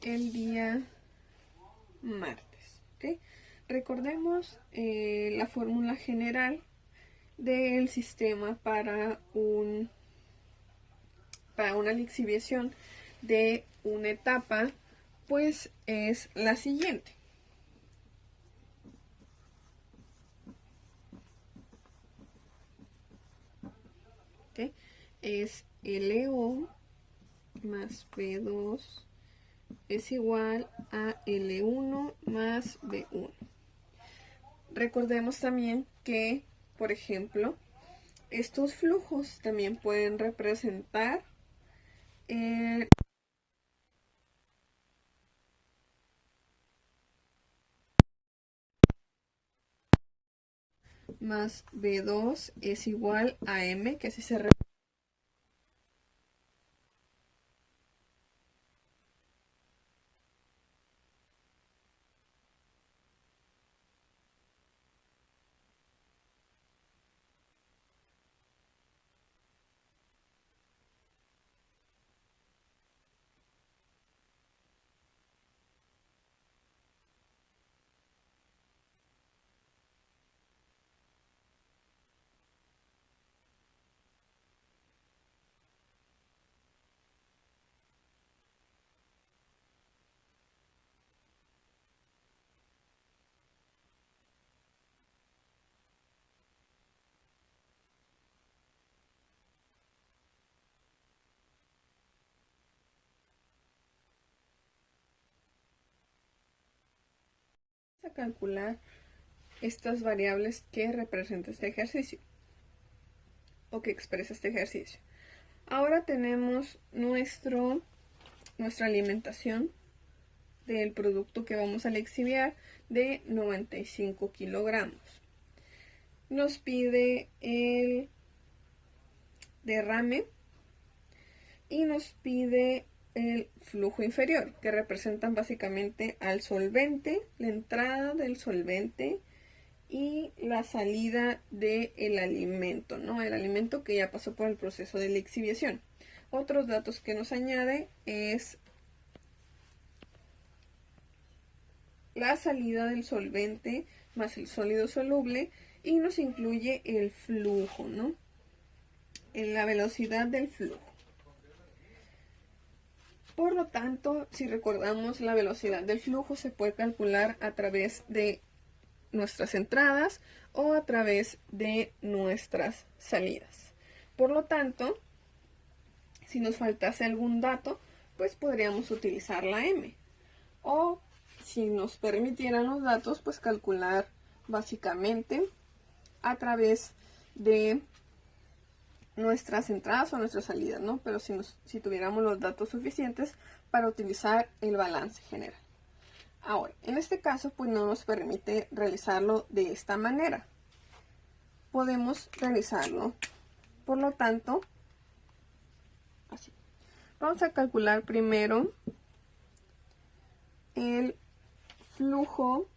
el día martes. ¿Ok? Recordemos la fórmula general del sistema para una lixiviación de una etapa, pues es la siguiente. ¿Okay? Es LO más B2 es igual a L1 más B1. Recordemos también que, por ejemplo, estos flujos también pueden representar más B2 es igual a M, que así se representa. A calcular estas variables que representa este ejercicio o que expresa este ejercicio. Ahora tenemos nuestra alimentación del producto que vamos a lixiviar de 95 kilogramos. Nos pide el derrame y nos pide el flujo inferior, que representan básicamente al solvente, la entrada del solvente y la salida del alimento, ¿no? El alimento que ya pasó por el proceso de lixiviación. Otros datos que nos añade es la salida del solvente más el sólido soluble y nos incluye el flujo, ¿no? En la velocidad del flujo. Por lo tanto, si recordamos, la velocidad del flujo se puede calcular a través de nuestras entradas o a través de nuestras salidas. Por lo tanto, si nos faltase algún dato, pues podríamos utilizar la M. O si nos permitieran los datos, pues calcular básicamente a través de nuestras entradas o nuestras salidas, ¿no? Pero si tuviéramos los datos suficientes para utilizar el balance general. Ahora, en este caso, pues no nos permite realizarlo de esta manera. Podemos realizarlo, por lo tanto, así. Vamos a calcular primero el flujo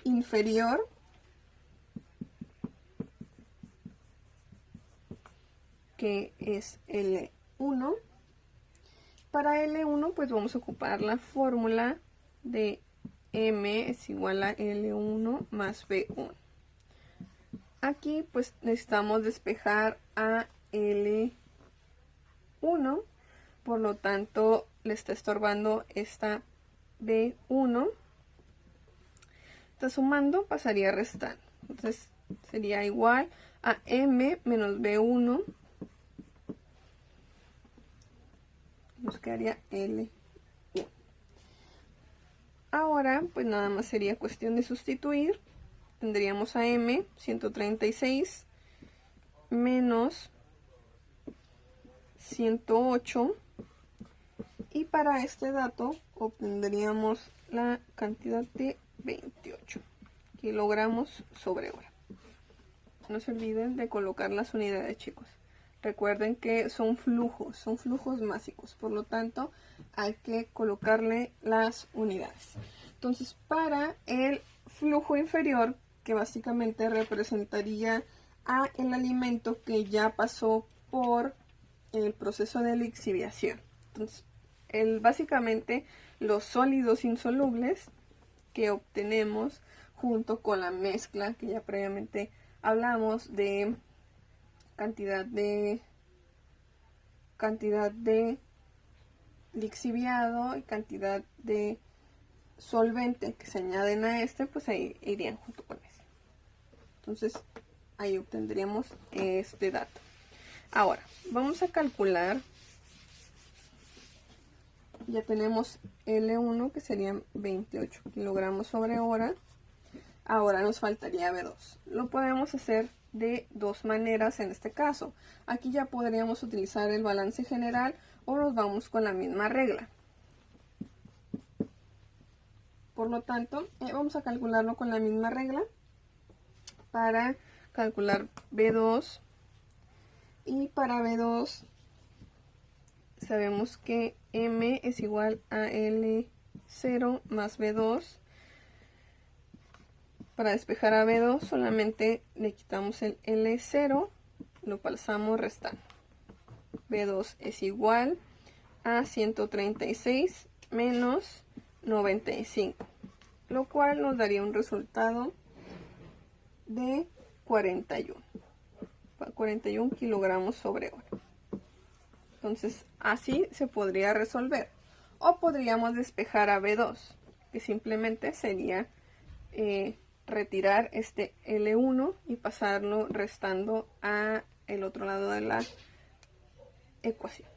inferior que es L1. Para L1 pues vamos a ocupar la fórmula de M es igual a L1 más B1. Aquí pues necesitamos despejar a L1, por lo tanto le está estorbando esta B1. Está sumando, pasaría a restar. Entonces sería igual a M menos B1. Nos quedaría L1. Ahora, pues nada más sería cuestión de sustituir. Tendríamos a M, 136, menos 108. Y para este dato obtendríamos la cantidad de 28 kilogramos sobre hora. No se olviden de colocar las unidades, chicos. Recuerden que son flujos másicos, por lo tanto hay que colocarle las unidades. Entonces, para el flujo inferior, que básicamente representaría a el alimento que ya pasó por el proceso de lixiviación. Entonces, básicamente los sólidos insolubles que obtenemos junto con la mezcla que ya previamente hablamos de cantidad de lixiviado y cantidad de solvente que se añaden a este, pues ahí irían junto con ese. Entonces ahí obtendríamos este dato. Ahora vamos a calcular. Ya tenemos L1 que serían 28 kilogramos sobre hora. Ahora nos faltaría B2. Lo podemos hacer de dos maneras en este caso. Aquí ya podríamos utilizar el balance general o nos vamos con la misma regla. Por lo tanto, vamos a calcularlo con la misma regla para calcular B2. Y para B2 sabemos que M es igual a L0 más B2. Para despejar a B2 solamente le quitamos el L0, lo pasamos restando. B2 es igual a 136 menos 95, lo cual nos daría un resultado de 41 kilogramos sobre hora. Entonces así se podría resolver. O podríamos despejar a B2, que simplemente sería retirar este L1 y pasarlo restando a el otro lado de la ecuación.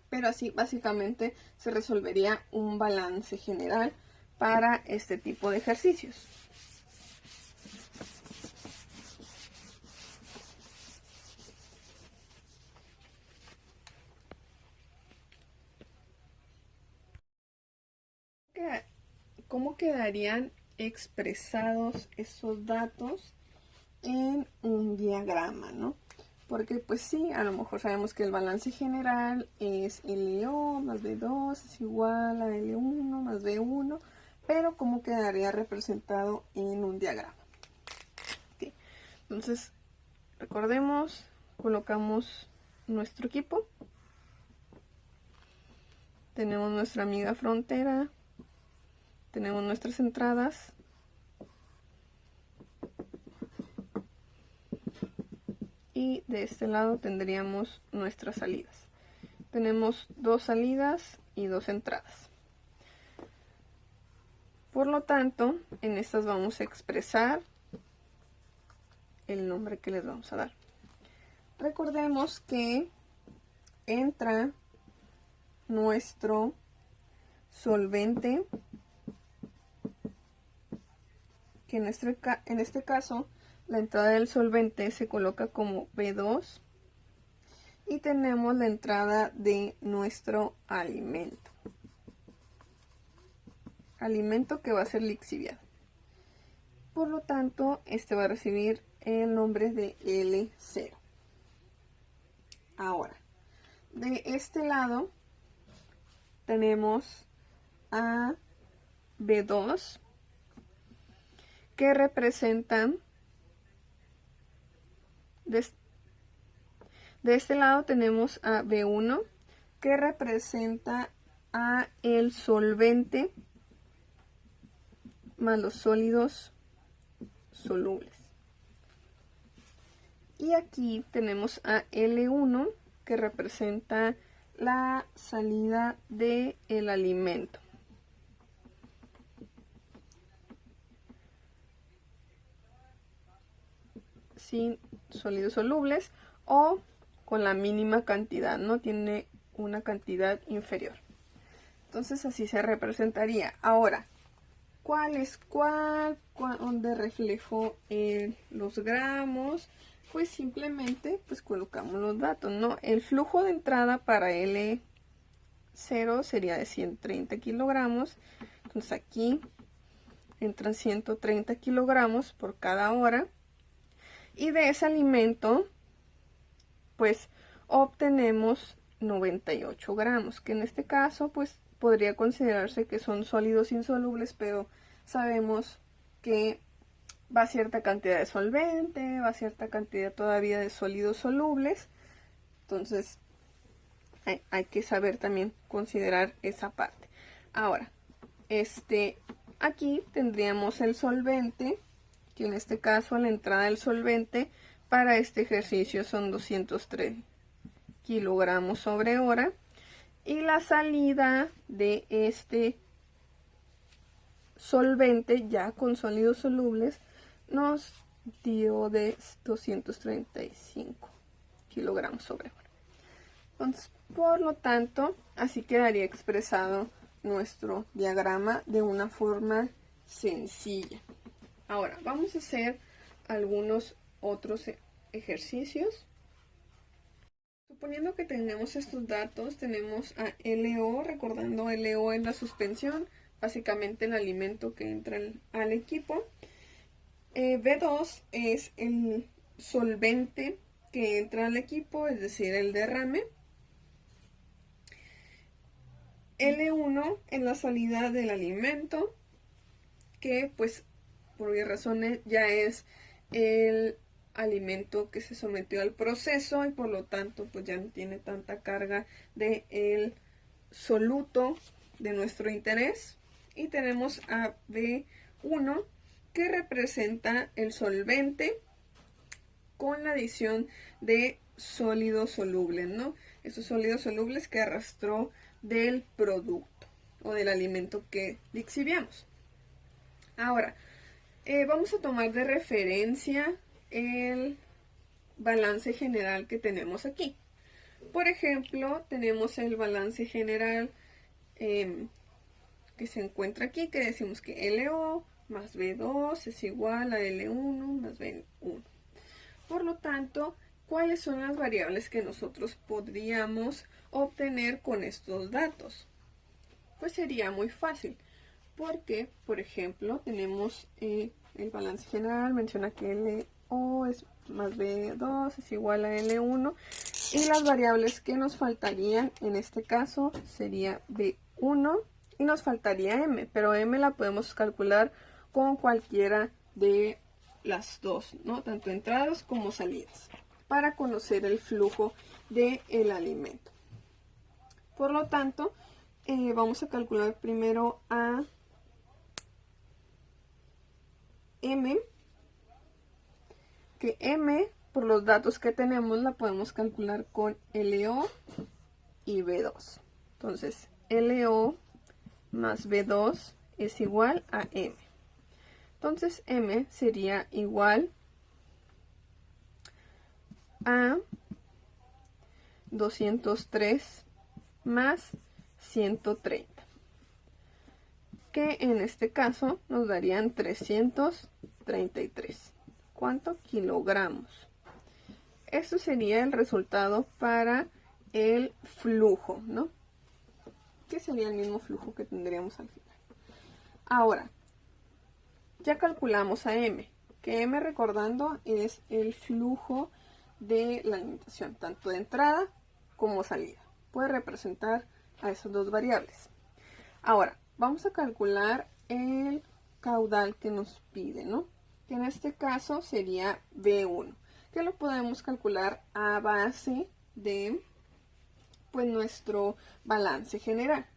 Pero así básicamente se resolvería un balance general para este tipo de ejercicios. ¿Cómo quedarían expresados esos datos en un diagrama, ¿no? Porque pues sí, a lo mejor sabemos que el balance general es LO más B2 es igual a L1 más B1, pero ¿cómo quedaría representado en un diagrama? ¿Sí? Entonces, recordemos, colocamos nuestro equipo, tenemos nuestra amiga frontera, tenemos nuestras entradas, y de este lado tendríamos nuestras salidas. Tenemos dos salidas y dos entradas. Por lo tanto, en estas vamos a expresar el nombre que les vamos a dar. Recordemos que entra nuestro solvente, que en este caso la entrada del solvente se coloca como B2 y tenemos la entrada de nuestro alimento que va a ser lixiviado. Por lo tanto, este va a recibir el nombre de L0. Ahora, de este lado tenemos a B2 que representan de este lado tenemos a B1 que representa a el solvente más los sólidos solubles. Y aquí tenemos a L1 que representa la salida del alimento. Sin sólidos solubles o con la mínima cantidad, no tiene una cantidad inferior. Entonces así se representaría. Ahora, ¿cuál es donde reflejo los gramos? Pues simplemente pues colocamos los datos, ¿no? El flujo de entrada para L0 sería de 130 kilogramos. Entonces aquí entran 130 kilogramos por cada hora. Y de ese alimento, pues obtenemos 98 gramos, que en este caso, pues podría considerarse que son sólidos insolubles, pero sabemos que va cierta cantidad de solvente, va cierta cantidad todavía de sólidos solubles. Entonces, Hay que saber también considerar esa parte. Ahora, aquí tendríamos el solvente, que en este caso la entrada del solvente para este ejercicio son 203 kilogramos sobre hora. Y la salida de este solvente ya con sólidos solubles nos dio de 235 kilogramos sobre hora. Entonces, por lo tanto, así quedaría expresado nuestro diagrama de una forma sencilla. Ahora, vamos a hacer algunos otros ejercicios. Suponiendo que tenemos estos datos, tenemos a LO, recordando LO es la suspensión, básicamente el alimento que entra al equipo. B2 es el solvente que entra al equipo, es decir, el derrame. L1 es la salida del alimento, que pues por obvias razones ya es el alimento que se sometió al proceso y por lo tanto pues ya no tiene tanta carga de el soluto de nuestro interés. Y tenemos a B1 que representa el solvente con la adición de sólidos solubles, ¿no? Esos sólidos solubles que arrastró del producto o del alimento que lixiviamos. Ahora, vamos a tomar de referencia el balance general que tenemos aquí. Por ejemplo, tenemos el balance general que se encuentra aquí, que decimos que LO más B2 es igual a L1 más B1. Por lo tanto, ¿cuáles son las variables que nosotros podríamos obtener con estos datos? Pues sería muy fácil, porque, por ejemplo, tenemos el balance general, menciona que LO es más B2 es igual a L1, y las variables que nos faltarían en este caso sería B1 y nos faltaría M, pero M la podemos calcular con cualquiera de las dos, ¿no? Tanto entradas como salidas, para conocer el flujo del alimento. Por lo tanto, vamos a calcular primero a M, que M, por los datos que tenemos, la podemos calcular con LO y B2. Entonces, LO más B2 es igual a M. Entonces, M sería igual a 203 más 130, que en este caso nos darían 333. ¿Cuánto? Kilogramos. Esto sería el resultado para el flujo, ¿no? Que sería el mismo flujo que tendríamos al final. Ahora, ya calculamos a M, que M, recordando, es el flujo de la alimentación, tanto de entrada como salida. Puede representar a esas dos variables. Ahora, vamos a calcular el caudal que nos pide, ¿no? Que en este caso sería B1, que lo podemos calcular a base de pues nuestro balance general.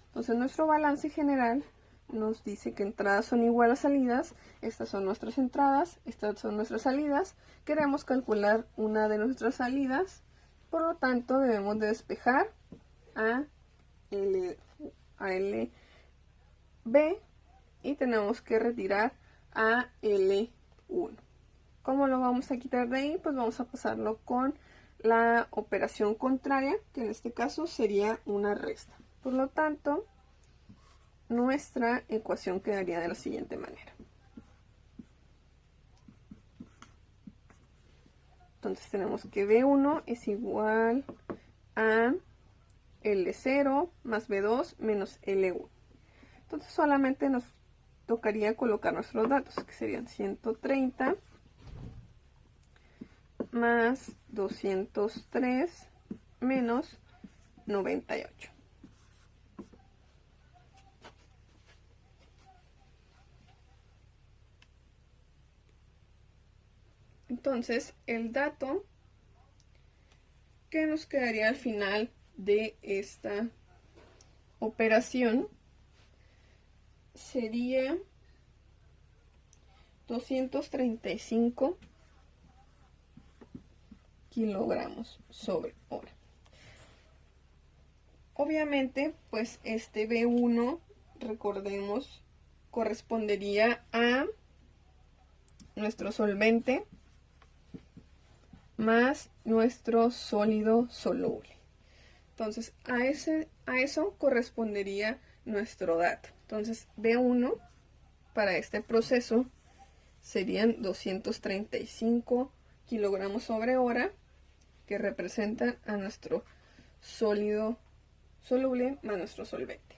Entonces nuestro balance general nos dice que entradas son igual a salidas. Estas son nuestras entradas, estas son nuestras salidas. Queremos calcular una de nuestras salidas, por lo tanto debemos de despejar a LB y tenemos que retirar a L1. ¿Cómo lo vamos a quitar de ahí? Pues vamos a pasarlo con la operación contraria, que en este caso sería una resta. Por lo tanto, nuestra ecuación quedaría de la siguiente manera. Entonces tenemos que B1 es igual a L0 más B2 menos L1. Entonces solamente nos tocaría colocar nuestros datos, que serían 130 más 203 menos 98. Entonces, el dato que nos quedaría al final de esta operación sería 235 kilogramos sobre hora. Obviamente, pues este B1, recordemos, correspondería a nuestro solvente más nuestro sólido soluble. Entonces, a eso correspondería nuestro dato. Entonces, B1 para este proceso serían 235 kilogramos sobre hora, que representan a nuestro sólido soluble más nuestro solvente.